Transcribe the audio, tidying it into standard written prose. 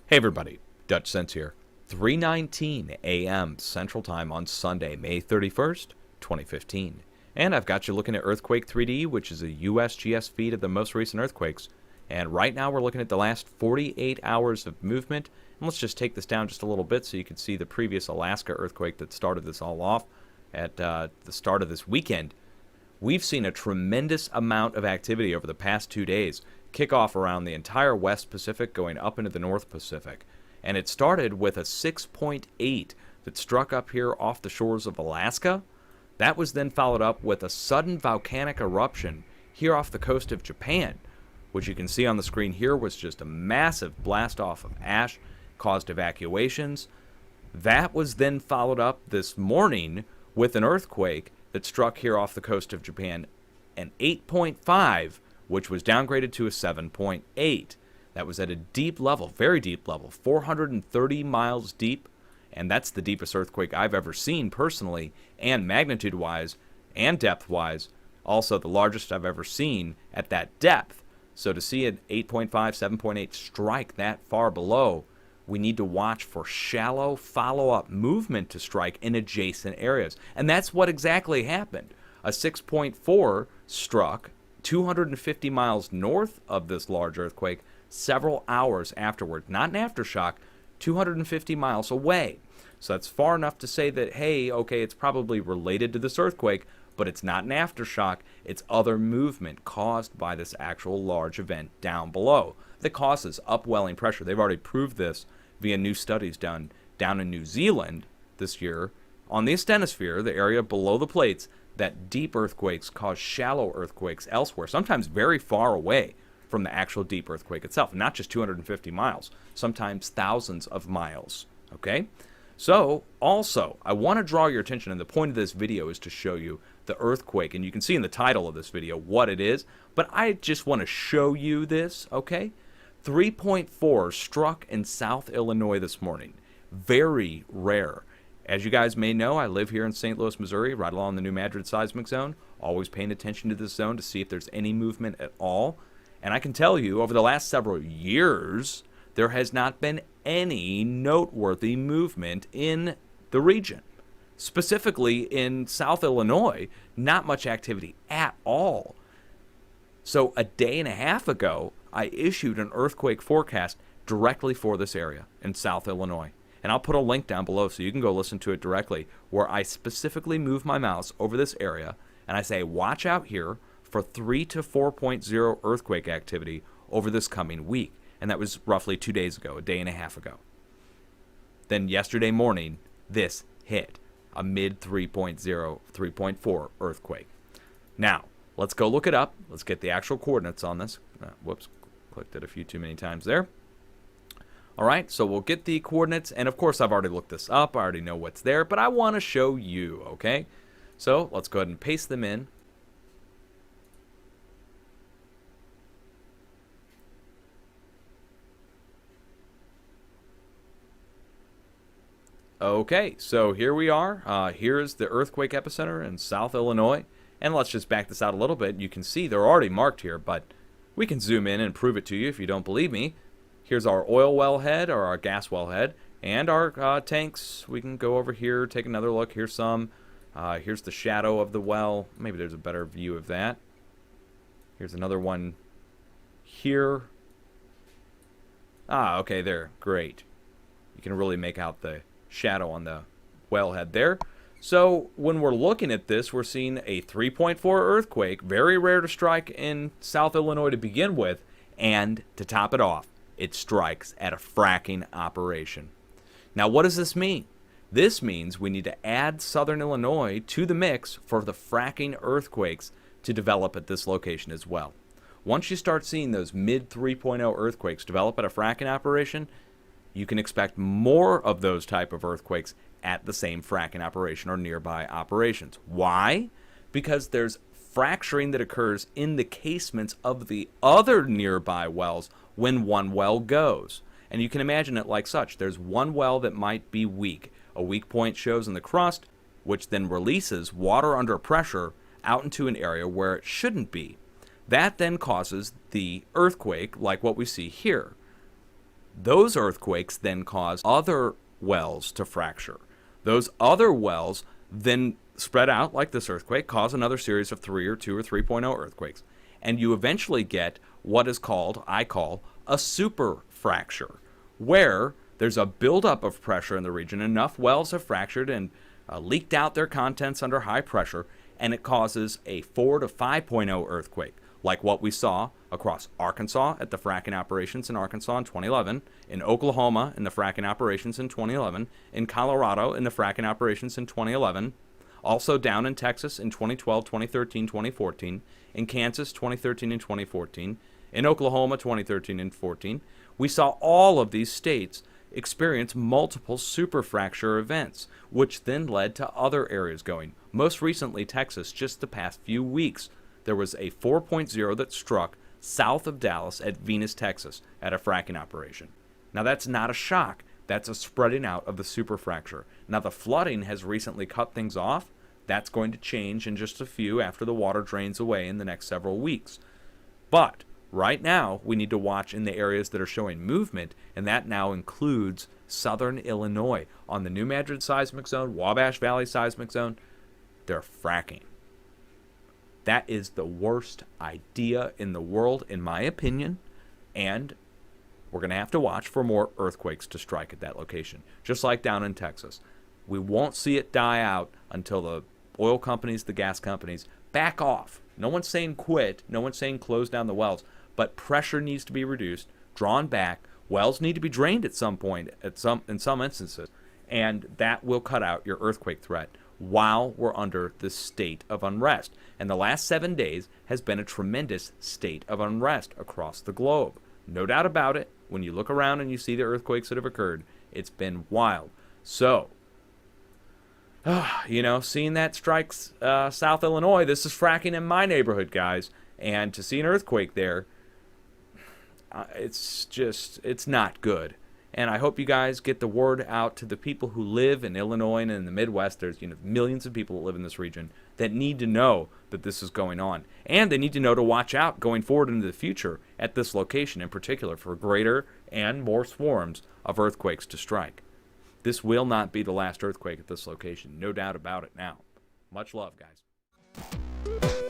Hey everybody, Dutch Sense here. 3:19 a.m. Central Time on Sunday, May 31st, 2015. And I've got you looking at Earthquake 3D, which is a USGS feed of the most recent earthquakes. And right now we're looking at the last 48 hours of movement. And let's just take this down just a little bit so you can see the previous Alaska earthquake that started this all off at the start of this weekend. We've seen a tremendous amount of activity over the past 2 days, kick off around the entire West Pacific going up into the North Pacific. And it started with a 6.8 that struck up here off the shores of Alaska. That was then followed up with a sudden volcanic eruption here off the coast of Japan, which you can see on the screen here was just a massive blast off of ash, caused evacuations. That was then followed up this morning with an earthquake that struck here off the coast of Japan, an 8.5, which was downgraded to a 7.8. That was at a deep level, very deep level, 430 miles deep, and that's the deepest earthquake I've ever seen personally, and magnitude-wise and depth-wise, also the largest I've ever seen at that depth. So to see an 8.5, 7.8 strike that far below, we need to watch for shallow follow-up movement to strike in adjacent areas. And that's what exactly happened. A 6.4 struck 250 miles north of this large earthquake several hours afterward. Not an aftershock, 250 miles away. So that's far enough to say that, hey, okay, it's probably related to this earthquake, but it's not an aftershock. It's other movement caused by this actual large event down below that causes upwelling pressure. They've already proved this via new studies done down in New Zealand this year on the asthenosphere, the area below the plates, that deep earthquakes cause shallow earthquakes elsewhere, sometimes very far away from the actual deep earthquake itself, not just 250 miles, sometimes thousands of miles, okay? So, also, I want to draw your attention, and the point of this video is to show you the earthquake, and you can see in the title of this video what it is, but I just want to show you this, okay? 3.4 struck in South Illinois this morning. Very rare. As you guys may know, I live here in St. Louis, Missouri, right along the New Madrid seismic zone, always paying attention to this zone to see if there's any movement at all. And I can tell you, over the last several years, there has not been any noteworthy movement in the region. Specifically in South Illinois, not much activity at all. So a day and a half ago, I issued an earthquake forecast directly for this area in South Illinois. And I'll put a link down below so you can go listen to it directly, where I specifically move my mouse over this area and I say, watch out here for 3 to 4.0 earthquake activity over this coming week. And that was roughly 2 days ago, a day and a half ago. Then yesterday morning, this hit, a mid 3.0, 3.4 earthquake. Now, let's go look it up. Let's get the actual coordinates on this. Whoops, clicked it a few too many times there. All right, so we'll get the coordinates, and of course I've already looked this up. I already know what's there, but I want to show you, okay? So let's go ahead and paste them in. Okay, so here we are. Here's the earthquake epicenter in South Illinois. And let's just back this out a little bit. You can see they're already marked here, but we can zoom in and prove it to you if you don't believe me. Here's our oil well head, or our gas well head, and our tanks. We can go over here, take another look. Here's some. Here's the shadow of the well. Maybe there's a better view of that. Here's another one here. Ah, okay, there. Great. You can really make out the shadow on the wellhead there. So when we're looking at this, we're seeing a 3.4 earthquake, very rare to strike in South Illinois to begin with, and to top it off, it strikes at a fracking operation. Now, what does this mean? This means we need to add Southern Illinois to the mix for the fracking earthquakes to develop at this location as well. Once you start seeing those mid 3.0 earthquakes develop at a fracking operation, you can expect more of those type of earthquakes at the same fracking operation or nearby operations. Why? Because there's fracturing that occurs in the casements of the other nearby wells when one well goes. And you can imagine it like such. There's one well that might be weak. A weak point shows in the crust, which then releases water under pressure out into an area where it shouldn't be. That then causes the earthquake like what we see here. Those earthquakes then cause other wells to fracture. Those other wells then spread out like this earthquake, cause another series of 3 or 2 or 3.0 earthquakes. And you eventually get what is called, I call, a super fracture, where there's a buildup of pressure in the region. Enough wells have fractured and leaked out their contents under high pressure, and it causes a 4 to 5.0 earthquake, like what we saw across Arkansas at the fracking operations in Arkansas in 2011, in Oklahoma in the fracking operations in 2011, in Colorado in the fracking operations in 2011, also down in Texas in 2012, 2013, 2014, in Kansas 2013 and 2014, in Oklahoma 2013 and 14. We saw all of these states experience multiple superfracture events, which then led to other areas going. Most recently, Texas, just the past few weeks, there was a 4.0 that struck south of Dallas at Venus, Texas, at a fracking operation. Now, that's not a shock. That's a spreading out of the superfracture. Now, the flooding has recently cut things off. That's going to change in just a few after the water drains away in the next several weeks. But right now, we need to watch in the areas that are showing movement, and that now includes southern Illinois. On the New Madrid seismic zone, Wabash Valley seismic zone, they're fracking. That is the worst idea in the world, in my opinion, and we're going to have to watch for more earthquakes to strike at that location, just like down in Texas. We won't see it die out until the oil companies, the gas companies, back off. No one's saying quit. No one's saying close down the wells. But pressure needs to be reduced, drawn back. Wells need to be drained at some point, in some instances. And that will cut out your earthquake threat while we're under this state of unrest. And the last 7 days has been a tremendous state of unrest across the globe. No doubt about it. When you look around and you see the earthquakes that have occurred, it's been wild. So, seeing that strikes South Illinois, this is fracking in my neighborhood, guys. And to see an earthquake there, it's not good. And I hope you guys get the word out to the people who live in Illinois and in the Midwest. There's millions of people that live in this region that need to know that this is going on. And they need to know to watch out going forward into the future at this location in particular for greater and more swarms of earthquakes to strike. This will not be the last earthquake at this location. No doubt about it now. Much love, guys.